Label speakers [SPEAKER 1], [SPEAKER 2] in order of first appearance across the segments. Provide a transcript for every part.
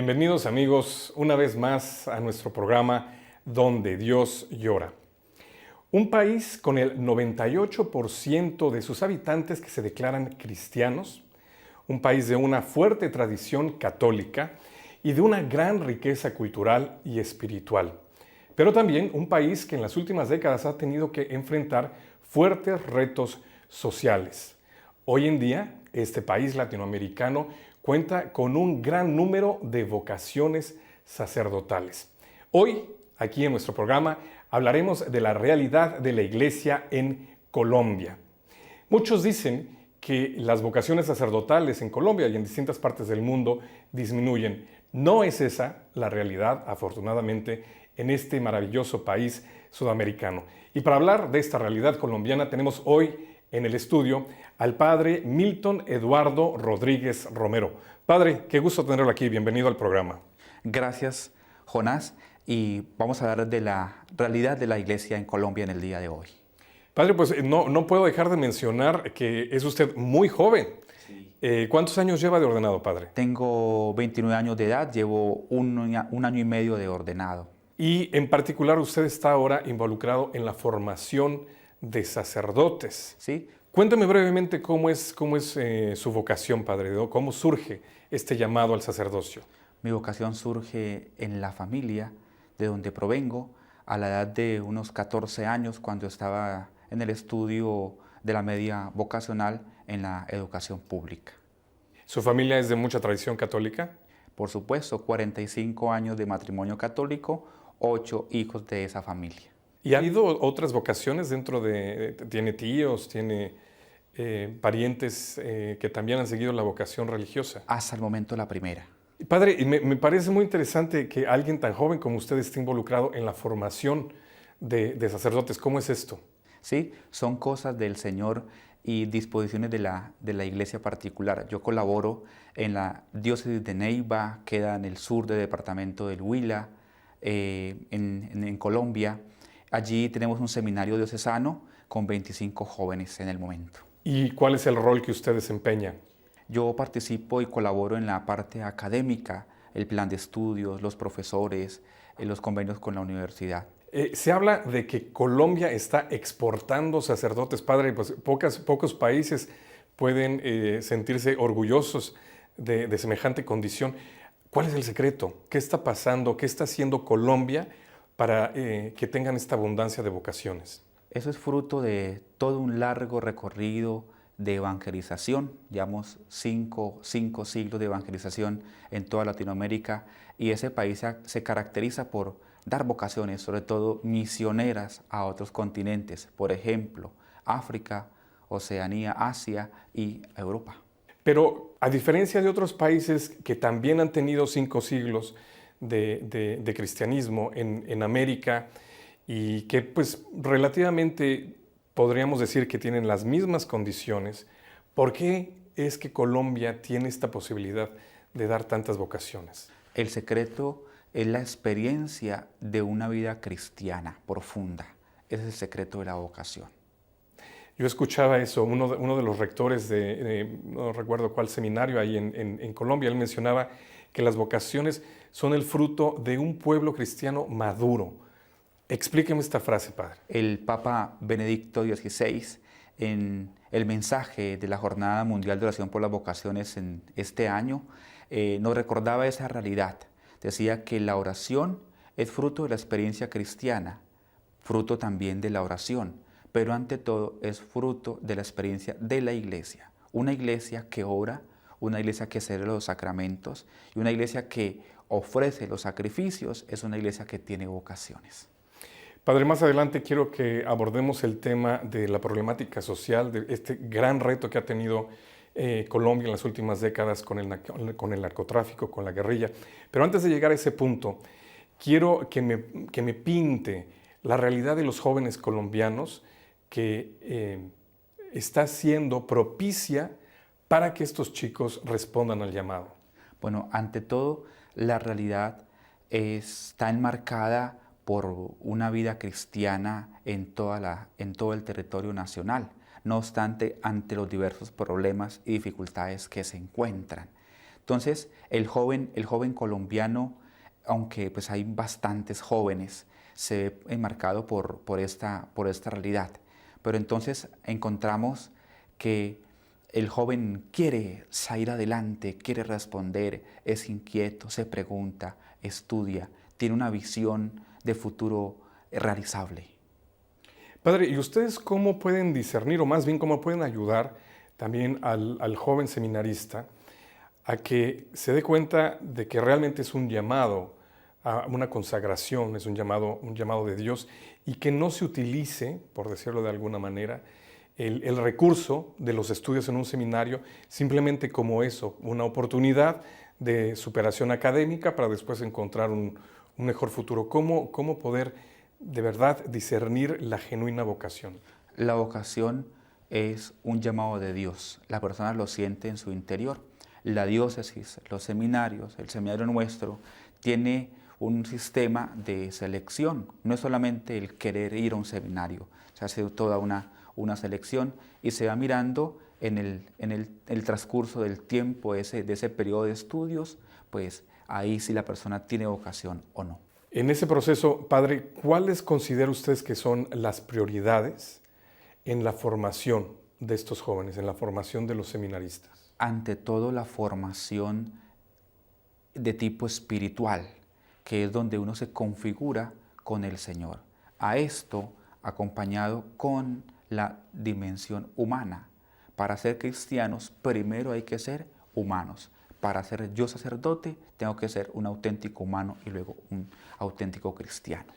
[SPEAKER 1] Bienvenidos amigos una vez más a nuestro programa Donde Dios llora. Un país con el 98% de sus habitantes que se declaran cristianos, un país de una fuerte tradición católica y de una gran riqueza cultural y espiritual, pero también un país que en las últimas décadas ha tenido que enfrentar fuertes retos sociales. Hoy en día, este país latinoamericano cuenta con un gran número de vocaciones sacerdotales. Hoy, aquí en nuestro programa, hablaremos de la realidad de la Iglesia en Colombia. Muchos dicen que las vocaciones sacerdotales en Colombia y en distintas partes del mundo disminuyen. No es esa la realidad, afortunadamente, en este maravilloso país sudamericano. Y para hablar de esta realidad colombiana tenemos hoy en el estudio al padre Milton Eduardo Rodríguez Romero. Padre, qué gusto tenerlo aquí. Bienvenido al programa.
[SPEAKER 2] Gracias, Jonás. Y vamos a hablar de la realidad de la iglesia en Colombia en el día de hoy.
[SPEAKER 1] Padre, pues no puedo dejar de mencionar que es usted muy joven. Sí. ¿Cuántos años lleva de ordenado, padre?
[SPEAKER 2] Tengo 29 años de edad, llevo un año y medio de ordenado.
[SPEAKER 1] Y en particular usted está ahora involucrado en la formación de sacerdotes.
[SPEAKER 2] Sí.
[SPEAKER 1] Cuéntame brevemente cómo es su vocación, padre, ¿no? ¿Cómo surge este llamado al sacerdocio?
[SPEAKER 2] Mi vocación surge en la familia de donde provengo, a la edad de unos 14 años, cuando estaba en el estudio de la media vocacional en la educación pública.
[SPEAKER 1] ¿Su familia es de mucha tradición católica?
[SPEAKER 2] Por supuesto, 45 años de matrimonio católico, 8 hijos de esa familia.
[SPEAKER 1] ¿Y ha habido otras vocaciones dentro tiene tíos, tiene parientes que también han seguido la vocación religiosa?
[SPEAKER 2] Hasta el momento la primera.
[SPEAKER 1] Padre, y me parece muy interesante que alguien tan joven como usted esté involucrado en la formación de sacerdotes. ¿Cómo es esto?
[SPEAKER 2] Sí, son cosas del Señor y disposiciones de la iglesia particular. Yo colaboro en la diócesis de Neiva, queda en el sur del departamento del Huila, en Colombia. Allí tenemos un seminario diocesano con 25 jóvenes en el momento.
[SPEAKER 1] ¿Y cuál es el rol que usted desempeña?
[SPEAKER 2] Yo participo y colaboro en la parte académica, el plan de estudios, los profesores, los convenios con la universidad.
[SPEAKER 1] Se habla de que Colombia está exportando sacerdotes, padre, pues pocos países pueden sentirse orgullosos de semejante condición. ¿Cuál es el secreto? ¿Qué está pasando? ¿Qué está haciendo Colombia para que tengan esta abundancia de vocaciones?
[SPEAKER 2] Eso es fruto de todo un largo recorrido de evangelización, llevamos cinco siglos de evangelización en toda Latinoamérica, y ese país se caracteriza por dar vocaciones, sobre todo misioneras a otros continentes, por ejemplo, África, Oceanía, Asia y Europa.
[SPEAKER 1] Pero a diferencia de otros países que también han tenido 5 siglos de cristianismo en América y que pues relativamente podríamos decir que tienen las mismas condiciones, ¿por qué es que Colombia tiene esta posibilidad de dar tantas vocaciones?
[SPEAKER 2] El secreto es la experiencia de una vida cristiana profunda. Ese es el secreto de la vocación.
[SPEAKER 1] Yo escuchaba eso, uno de los rectores no recuerdo cuál seminario ahí en Colombia, él mencionaba que las vocaciones son el fruto de un pueblo cristiano maduro. Explíqueme esta frase, padre.
[SPEAKER 2] El Papa Benedicto XVI, en el mensaje de la Jornada Mundial de Oración por las Vocaciones en este año, nos recordaba esa realidad. Decía que la oración es fruto de la experiencia cristiana, fruto también de la oración, pero ante todo es fruto de la experiencia de la iglesia. Una iglesia que ora, una iglesia que celebra los sacramentos y una iglesia que ofrece los sacrificios, es una iglesia que tiene vocaciones.
[SPEAKER 1] Padre, más adelante quiero que abordemos el tema de la problemática social, de este gran reto que ha tenido Colombia en las últimas décadas con el narcotráfico, con la guerrilla. Pero antes de llegar a ese punto, quiero que me pinte la realidad de los jóvenes colombianos que está siendo propicia para que estos chicos respondan al llamado.
[SPEAKER 2] Bueno, ante todo, la realidad está enmarcada por una vida cristiana en todo el territorio nacional. No obstante, ante los diversos problemas y dificultades que se encuentran. Entonces, el joven colombiano, aunque pues hay bastantes jóvenes, se ve enmarcado por esta realidad. Pero entonces encontramos que el joven quiere salir adelante, quiere responder, es inquieto, se pregunta, estudia, tiene una visión de futuro realizable.
[SPEAKER 1] Padre, ¿y ustedes cómo pueden discernir, o más bien cómo pueden ayudar también al joven seminarista a que se dé cuenta de que realmente es un llamado a una consagración, es un llamado de Dios, y que no se utilice, por decirlo de alguna manera, el recurso de los estudios en un seminario simplemente como eso, una oportunidad de superación académica para después encontrar un mejor futuro? ¿Cómo poder de verdad discernir la genuina vocación?
[SPEAKER 2] La vocación es un llamado de Dios. La persona lo siente en su interior. La diócesis, los seminarios, el seminario nuestro, tiene un sistema de selección. No es solamente el querer ir a un seminario, se hace toda una selección y se va mirando en el transcurso del tiempo de ese periodo de estudios, pues ahí si la persona tiene vocación o no.
[SPEAKER 1] En ese proceso, Padre, ¿cuáles considera ustedes que son las prioridades en la formación de estos jóvenes, en la formación de los seminaristas?
[SPEAKER 2] Ante todo, la formación de tipo espiritual, que es donde uno se configura con el Señor. A esto acompañado con la dimensión humana. Para ser cristianos, primero hay que ser humanos. Para ser yo sacerdote, tengo que ser un auténtico humano y luego un auténtico cristiano.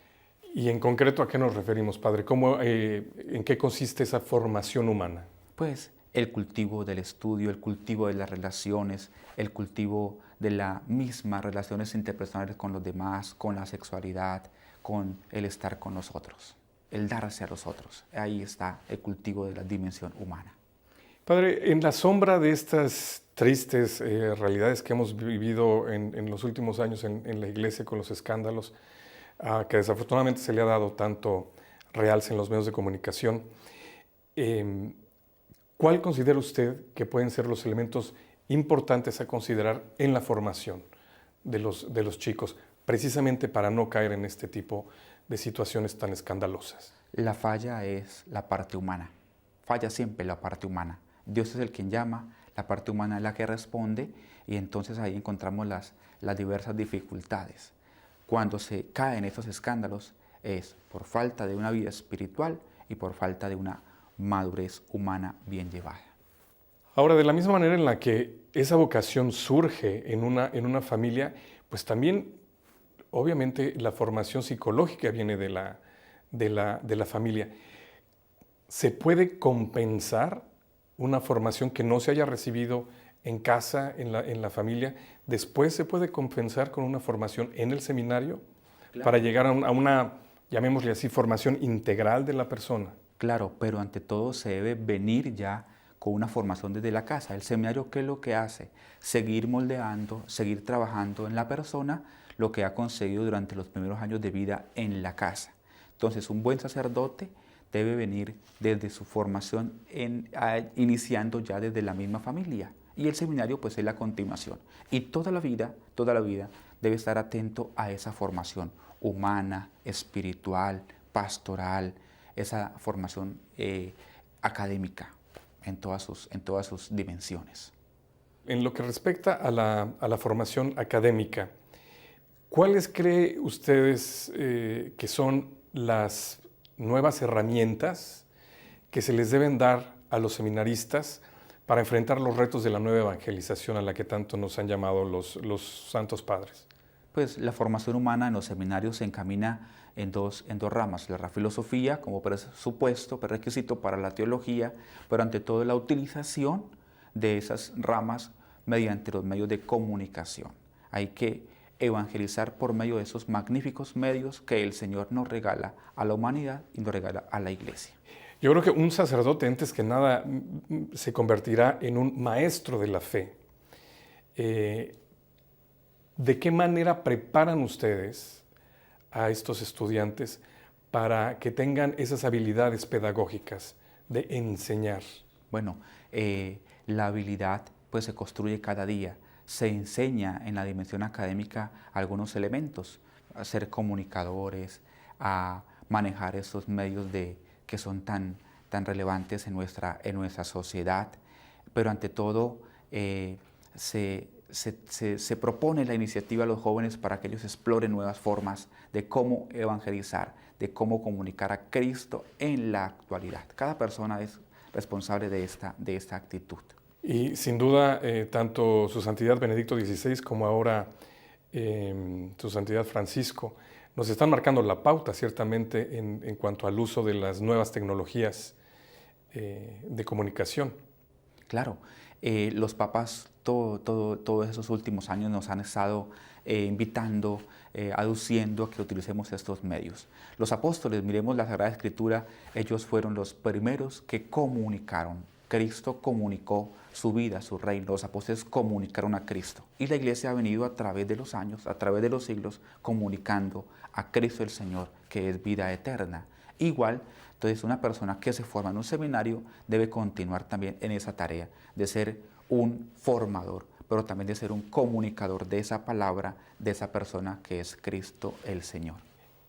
[SPEAKER 1] Y en concreto, ¿a qué nos referimos, Padre? ¿En qué consiste esa formación humana?
[SPEAKER 2] Pues el cultivo del estudio, el cultivo de las relaciones, el cultivo de las mismas relaciones interpersonales con los demás, con la sexualidad, con el estar con los otros, el darse a los otros. Ahí está el cultivo de la dimensión humana.
[SPEAKER 1] Padre, en la sombra de estas tristes realidades que hemos vivido en los últimos años en la Iglesia con los escándalos, que desafortunadamente se le ha dado tanto realce en los medios de comunicación, ¿cuál considera usted que pueden ser los elementos importantes a considerar en la formación de los chicos, precisamente para no caer en este tipo de situaciones tan escandalosas?
[SPEAKER 2] La falla es la parte humana. Falla siempre la parte humana. Dios es el quien llama, la parte humana es la que responde y entonces ahí encontramos las diversas dificultades. Cuando se caen estos escándalos es por falta de una vida espiritual y por falta de una madurez humana bien llevada.
[SPEAKER 1] Ahora, de la misma manera en la que esa vocación surge en una familia, pues también, obviamente, la formación psicológica viene de la familia. ¿Se puede compensar una formación que no se haya recibido en casa, en la familia? ¿Después se puede compensar con una formación en el seminario? Claro. Para llegar a una, llamémosle así, formación integral de la persona.
[SPEAKER 2] Claro, pero ante todo se debe venir ya con una formación desde la casa. El seminario, ¿qué es lo que hace? Seguir moldeando, seguir trabajando en la persona lo que ha conseguido durante los primeros años de vida en la casa. Entonces, un buen sacerdote debe venir desde su formación, iniciando ya desde la misma familia. Y el seminario pues es la continuación. Y toda la vida debe estar atento a esa formación humana, espiritual, pastoral, esa formación académica en todas sus dimensiones.
[SPEAKER 1] En lo que respecta a la formación académica, ¿cuáles cree ustedes que son las nuevas herramientas que se les deben dar a los seminaristas para enfrentar los retos de la nueva evangelización a la que tanto nos han llamado los santos padres?
[SPEAKER 2] Pues la formación humana en los seminarios se encamina en dos ramas, la filosofía como presupuesto, prerequisito para la teología, pero ante todo la utilización de esas ramas mediante los medios de comunicación. Hay que evangelizar por medio de esos magníficos medios que el Señor nos regala a la humanidad y nos regala a la Iglesia.
[SPEAKER 1] Yo creo que un sacerdote, antes que nada, se convertirá en un maestro de la fe. ¿De qué manera preparan ustedes a estos estudiantes para que tengan esas habilidades pedagógicas de enseñar?
[SPEAKER 2] Bueno, la habilidad pues se construye cada día. se enseña en la dimensión académica algunos elementos, a ser comunicadores, a manejar estos medios que son tan relevantes en nuestra sociedad, pero ante todo se propone la iniciativa a los jóvenes para que ellos exploren nuevas formas de cómo evangelizar, de cómo comunicar a Cristo en la actualidad. Cada persona es responsable de esta actitud.
[SPEAKER 1] Y sin duda, tanto Su Santidad Benedicto XVI como ahora Su Santidad Francisco nos están marcando la pauta ciertamente en cuanto al uso de las nuevas tecnologías de comunicación.
[SPEAKER 2] Claro, los papas todos esos últimos años nos han estado invitando, aduciendo a que utilicemos estos medios. Los apóstoles, miremos la Sagrada Escritura, ellos fueron los primeros que comunicaron. Cristo comunicó su vida, su reino. Los apóstoles comunicaron a Cristo. Y la Iglesia ha venido a través de los años, a través de los siglos, comunicando a Cristo el Señor, que es vida eterna. Igual, entonces una persona que se forma en un seminario debe continuar también en esa tarea de ser un formador, pero también de ser un comunicador de esa palabra, de esa persona que es Cristo el Señor.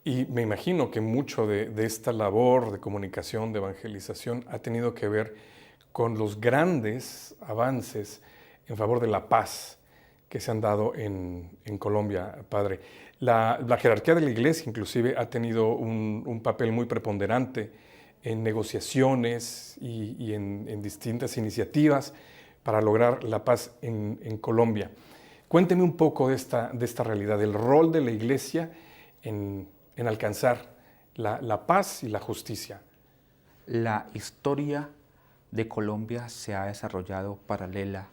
[SPEAKER 1] Y me imagino que mucho de esta labor de comunicación, de evangelización, ha tenido que ver con los grandes avances en favor de la paz que se han dado en Colombia, Padre. La jerarquía de la Iglesia inclusive ha tenido un papel muy preponderante en negociaciones y en distintas iniciativas para lograr la paz en Colombia. Cuénteme un poco de esta realidad, del rol de la Iglesia en alcanzar la paz y la justicia.
[SPEAKER 2] La historia de Colombia se ha desarrollado paralela,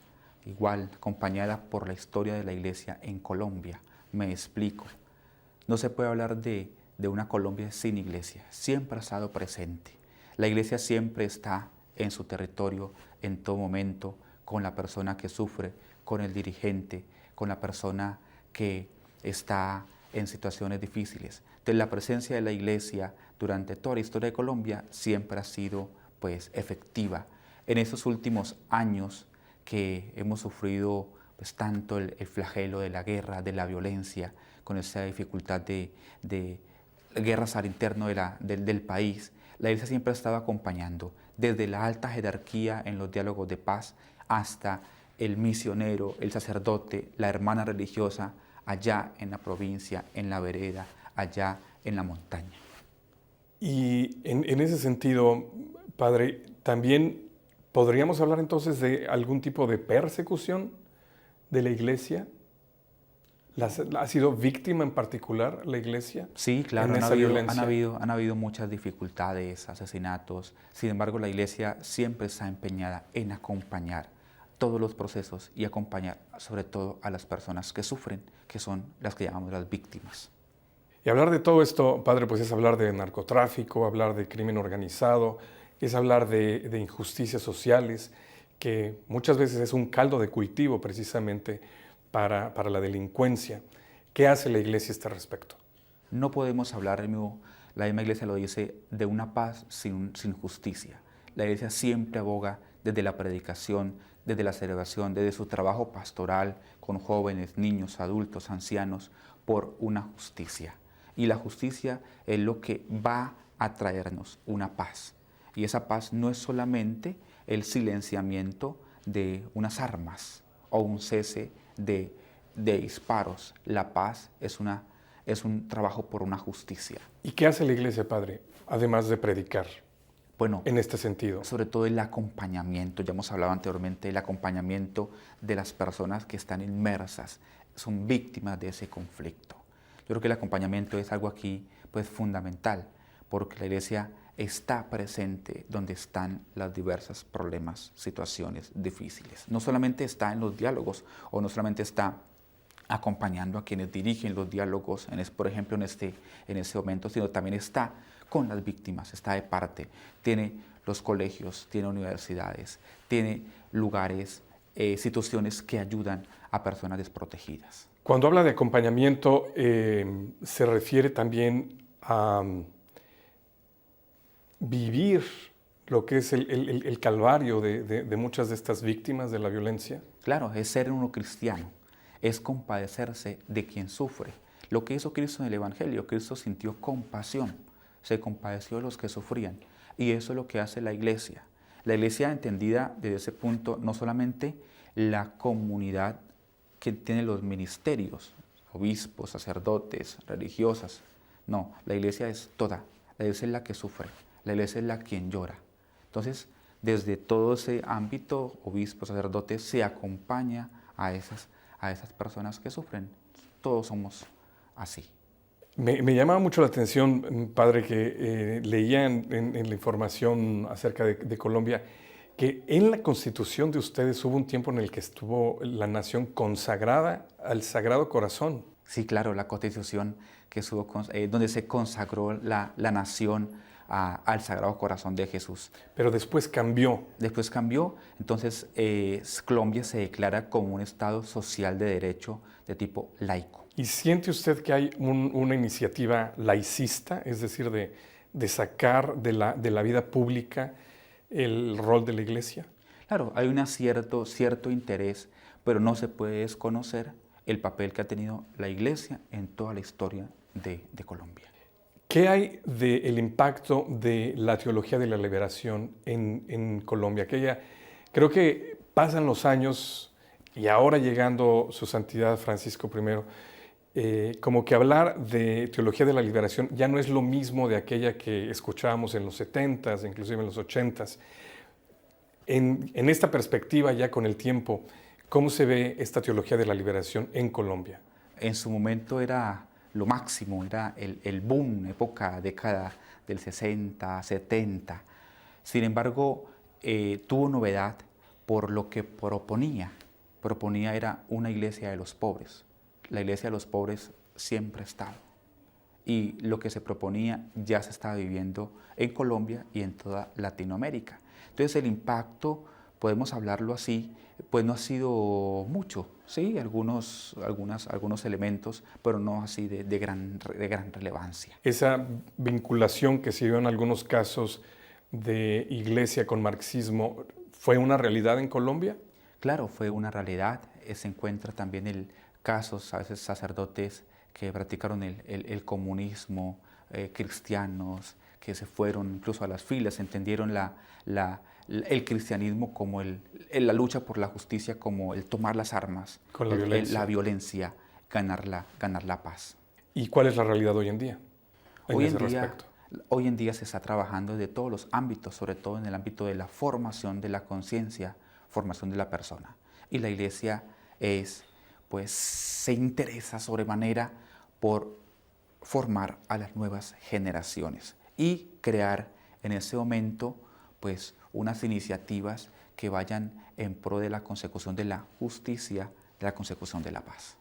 [SPEAKER 2] igual, acompañada por la historia de la Iglesia en Colombia. Me explico. No se puede hablar de una Colombia sin Iglesia. Siempre ha estado presente. La Iglesia siempre está en su territorio, en todo momento, con la persona que sufre, con el dirigente, con la persona que está en situaciones difíciles. Entonces, la presencia de la Iglesia durante toda la historia de Colombia siempre ha sido efectiva. En esos últimos años que hemos sufrido tanto el flagelo de la guerra, de la violencia, con esa dificultad de guerras al interno del país, la Iglesia siempre ha estado acompañando, desde la alta jerarquía en los diálogos de paz hasta el misionero, el sacerdote, la hermana religiosa, allá en la provincia, en la vereda, allá en la montaña.
[SPEAKER 1] Y en ese sentido, Padre, también podríamos hablar entonces de algún tipo de persecución de la Iglesia. ¿Ha sido víctima en particular la Iglesia?
[SPEAKER 2] Sí, claro,
[SPEAKER 1] en esa violencia?
[SPEAKER 2] han habido muchas dificultades, asesinatos. Sin embargo, la Iglesia siempre está empeñada en acompañar todos los procesos y acompañar sobre todo a las personas que sufren, que son las que llamamos las víctimas.
[SPEAKER 1] Y hablar de todo esto, Padre, pues es hablar de narcotráfico, hablar de crimen organizado, es hablar de injusticias sociales, que muchas veces es un caldo de cultivo precisamente para la delincuencia. ¿Qué hace la Iglesia a este respecto?
[SPEAKER 2] No podemos hablar, la misma Iglesia lo dice, de una paz sin justicia. La Iglesia siempre aboga desde la predicación, desde la celebración, desde su trabajo pastoral con jóvenes, niños, adultos, ancianos, por una justicia. Y la justicia es lo que va a traernos una paz. Y esa paz no es solamente el silenciamiento de unas armas o un cese de disparos. La paz es un trabajo por una justicia.
[SPEAKER 1] ¿Y qué hace la Iglesia, Padre, además de predicar?
[SPEAKER 2] Bueno,
[SPEAKER 1] en este sentido.
[SPEAKER 2] Sobre todo el acompañamiento, ya hemos hablado anteriormente, el acompañamiento de las personas que están inmersas, son víctimas de ese conflicto. Yo creo que el acompañamiento es algo aquí fundamental, porque la Iglesia está presente donde están los diversos problemas, situaciones difíciles. No solamente está en los diálogos o no solamente está acompañando a quienes dirigen los diálogos, por ejemplo en ese momento, sino también está con las víctimas, está de parte. Tiene los colegios, tiene universidades, tiene lugares, situaciones que ayudan a personas desprotegidas.
[SPEAKER 1] Cuando habla de acompañamiento, se refiere también a vivir lo que es el calvario de muchas de estas víctimas de la violencia.
[SPEAKER 2] Claro, es ser uno cristiano, es compadecerse de quien sufre. Lo que hizo Cristo en el Evangelio, Cristo sintió compasión, se compadeció de los que sufrían. Y eso es lo que hace la iglesia. La iglesia entendida desde ese punto, no solamente la comunidad que tiene los ministerios, obispos, sacerdotes, religiosas. No, la iglesia es toda. La iglesia es la que sufre, la iglesia es la quien llora. Entonces, desde todo ese ámbito, obispos, sacerdotes, se acompaña a esas personas que sufren. Todos somos así.
[SPEAKER 1] Me llamaba mucho la atención, padre, que leía en la información acerca de Colombia, que en la constitución de ustedes hubo un tiempo en el que estuvo la nación consagrada al Sagrado Corazón.
[SPEAKER 2] Sí, claro, la constitución que estuvo, donde se consagró la nación al Sagrado Corazón de Jesús.
[SPEAKER 1] Pero después cambió.
[SPEAKER 2] Después cambió, entonces Colombia se declara como un Estado social de derecho de tipo laico.
[SPEAKER 1] ¿Y siente usted que hay una iniciativa laicista, es decir, de sacar de la vida pública el rol de la Iglesia?
[SPEAKER 2] Claro, hay un cierto interés, pero no se puede desconocer el papel que ha tenido la Iglesia en toda la historia de Colombia.
[SPEAKER 1] ¿Qué hay del impacto de la teología de la liberación en Colombia? Creo que pasan los años y ahora llegando su santidad Francisco I, como que hablar de teología de la liberación ya no es lo mismo de aquella que escuchábamos en los 70s, inclusive en los 80s. En esta perspectiva, ya con el tiempo, ¿cómo se ve esta teología de la liberación en Colombia?
[SPEAKER 2] En su momento era lo máximo, era el boom, década del 60, 70. Sin embargo, tuvo novedad por lo que proponía. Proponía era una iglesia de los pobres. La iglesia de los pobres siempre ha estado. Y lo que se proponía ya se estaba viviendo en Colombia y en toda Latinoamérica. Entonces el impacto, podemos hablarlo así, pues no ha sido mucho, sí, algunos elementos, pero no así de gran relevancia.
[SPEAKER 1] Esa vinculación que se dio en algunos casos de iglesia con marxismo, ¿fue una realidad en Colombia?
[SPEAKER 2] Claro, fue una realidad. Se encuentra también casos, a veces sacerdotes que practicaron el comunismo, cristianos que se fueron incluso a las filas, entendieron el cristianismo como la lucha por la justicia, como el tomar las armas,
[SPEAKER 1] con la violencia,
[SPEAKER 2] ganar la paz.
[SPEAKER 1] ¿Y cuál es la realidad hoy en día en ese respecto?
[SPEAKER 2] Hoy en día se está trabajando de todos los ámbitos, sobre todo en el ámbito de la formación de la conciencia, formación de la persona. Y la iglesia se interesa sobremanera por formar a las nuevas generaciones y crear en ese momento pues unas iniciativas que vayan en pro de la consecución de la justicia, de la consecución de la paz.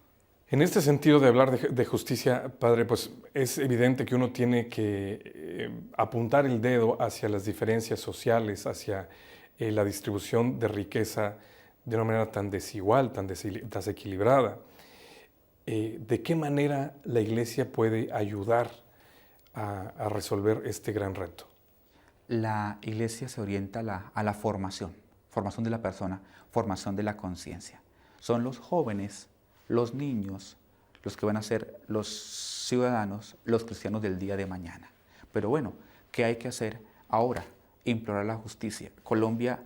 [SPEAKER 1] En este sentido de hablar de justicia, padre, pues es evidente que uno tiene que apuntar el dedo hacia las diferencias sociales, hacia la distribución de riqueza de una manera tan desigual, tan desequilibrada. ¿De qué manera la Iglesia puede ayudar a resolver este gran reto?
[SPEAKER 2] La Iglesia se orienta a la formación de la persona, formación de la conciencia. Son los jóvenes, los niños, los que van a ser los ciudadanos, los cristianos del día de mañana. Pero bueno, ¿qué hay que hacer ahora? Implorar la justicia. Colombia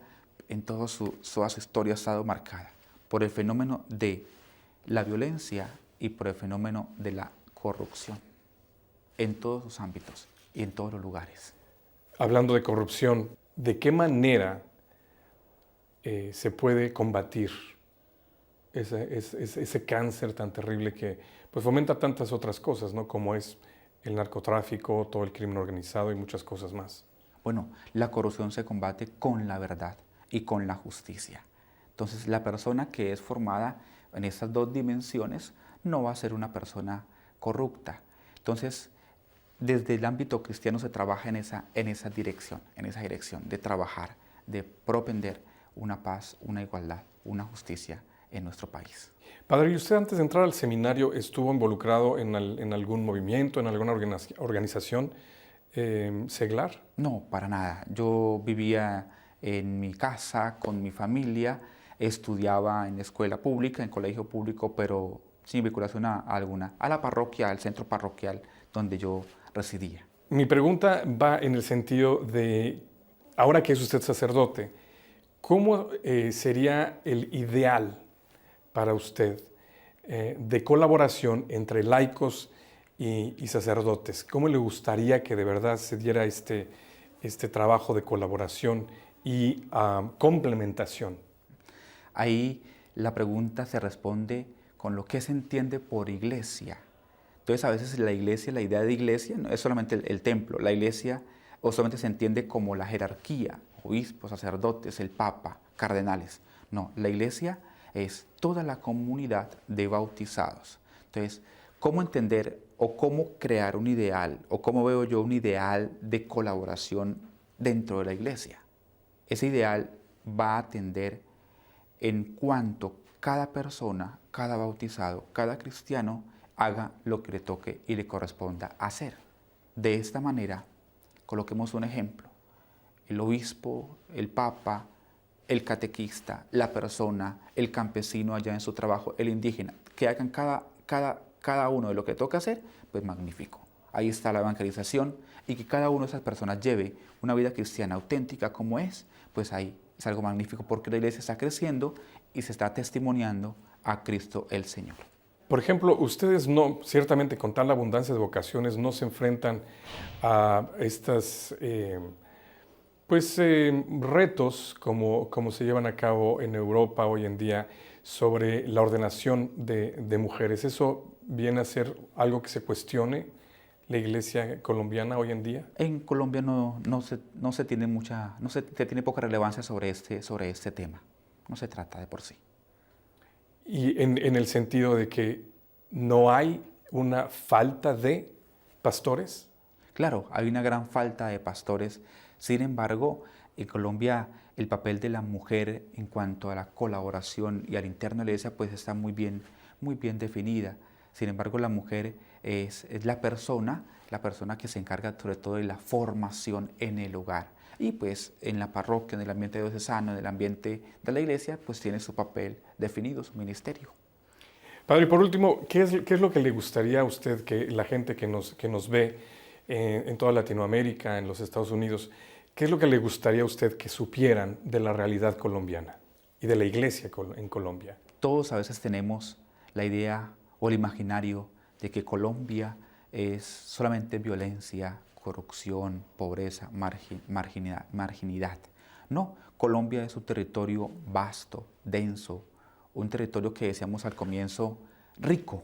[SPEAKER 2] en toda su historia ha estado marcada por el fenómeno de la violencia y por el fenómeno de la corrupción en todos sus ámbitos y en todos los lugares.
[SPEAKER 1] Hablando de corrupción, ¿de qué manera se puede combatir ese cáncer tan terrible que pues, fomenta tantas otras cosas, ¿no? Como es el narcotráfico, todo el crimen organizado y muchas cosas más?
[SPEAKER 2] Bueno, la corrupción se combate con la verdad y con la justicia. Entonces, la persona que es formada en estas dos dimensiones no va a ser una persona corrupta. Entonces, desde el ámbito cristiano se trabaja en esa dirección de trabajar, de propender una paz, una igualdad, una justicia en nuestro país.
[SPEAKER 1] Padre, ¿y usted antes de entrar al seminario estuvo involucrado en algún movimiento, en alguna organización seglar?
[SPEAKER 2] No, para nada. Yo vivía en mi casa con mi familia, estudiaba en escuela pública, en colegio público, pero sin vinculación alguna, a la parroquia, al centro parroquial donde yo residía.
[SPEAKER 1] Mi pregunta va en el sentido de, ahora que es usted sacerdote, ¿cómo sería el ideal para usted de colaboración entre laicos y sacerdotes? ¿Cómo le gustaría que de verdad se diera este trabajo de colaboración y complementación?
[SPEAKER 2] Ahí la pregunta se responde con lo que se entiende por iglesia. Entonces a veces la iglesia, la idea de iglesia no es solamente el templo, la iglesia o solamente se entiende como la jerarquía, obispos, sacerdotes, el papa, cardenales. No, la iglesia es toda la comunidad de bautizados. Entonces, ¿cómo entender o cómo crear un ideal o cómo veo yo un ideal de colaboración dentro de la iglesia? Ese ideal va a atender en cuanto cada persona, cada bautizado, cada cristiano haga lo que le toque y le corresponda hacer. De esta manera, coloquemos un ejemplo. El obispo, el papa, el catequista, la persona, el campesino allá en su trabajo, el indígena, que hagan cada uno de lo que toca hacer, pues magnífico. Ahí está la evangelización y que cada una de esas personas lleve una vida cristiana auténtica como es, pues ahí es algo magnífico porque la iglesia está creciendo y se está testimoniando a Cristo el Señor.
[SPEAKER 1] Por ejemplo, ustedes no, ciertamente con tal abundancia de vocaciones, no se enfrentan a estas retos como se llevan a cabo en Europa hoy en día sobre la ordenación de mujeres. ¿Eso viene a ser algo que se cuestione la iglesia colombiana hoy en día?
[SPEAKER 2] En Colombia no se tiene poca relevancia sobre este tema. No se trata de por sí.
[SPEAKER 1] Y en el sentido de que no hay una falta de pastores.
[SPEAKER 2] Claro, hay una gran falta de pastores. Sin embargo, en Colombia el papel de la mujer en cuanto a la colaboración y al interno de la iglesia pues está muy bien definida. Sin embargo, la mujer es la persona que se encarga sobre todo de la formación en el hogar. Y pues en la parroquia, en el ambiente diocesano, en el ambiente de la iglesia, pues tiene su papel definido, su ministerio.
[SPEAKER 1] Padre, y por último, ¿qué es lo que le gustaría a usted que la gente que nos ve en toda Latinoamérica, en los Estados Unidos, qué es lo que le gustaría a usted que supieran de la realidad colombiana y de la iglesia en Colombia?
[SPEAKER 2] Todos a veces tenemos la idea o el imaginario de que Colombia es solamente violencia, corrupción, pobreza, marginidad. No, Colombia es un territorio vasto, denso, un territorio que decíamos al comienzo rico,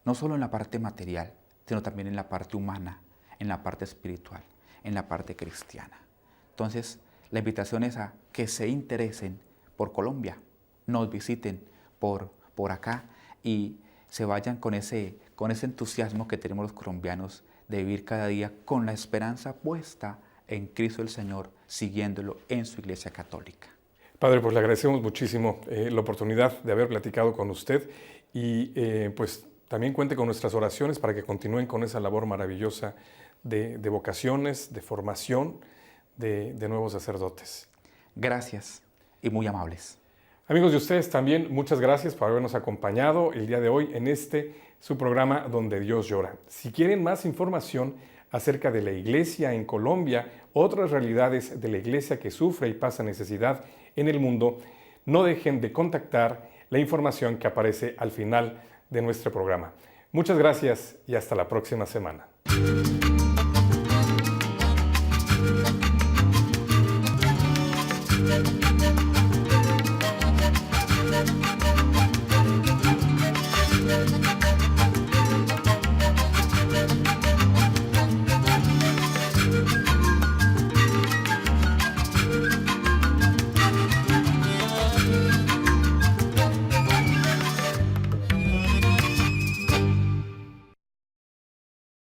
[SPEAKER 2] no solo en la parte material, sino también en la parte humana, en la parte espiritual, en la parte cristiana. Entonces, la invitación es a que se interesen por Colombia, nos visiten por acá y se vayan con ese entusiasmo que tenemos los colombianos de vivir cada día con la esperanza puesta en Cristo el Señor, siguiéndolo en su Iglesia Católica.
[SPEAKER 1] Padre, pues le agradecemos muchísimo la oportunidad de haber platicado con usted y pues también cuente con nuestras oraciones para que continúen con esa labor maravillosa de vocaciones, de formación de nuevos sacerdotes.
[SPEAKER 2] Gracias y muy amables.
[SPEAKER 1] Amigos de ustedes también, muchas gracias por habernos acompañado el día de hoy en su programa Donde Dios Llora. Si quieren más información acerca de la iglesia en Colombia, otras realidades de la iglesia que sufre y pasa necesidad en el mundo, no dejen de contactar la información que aparece al final de nuestro programa. Muchas gracias y hasta la próxima semana.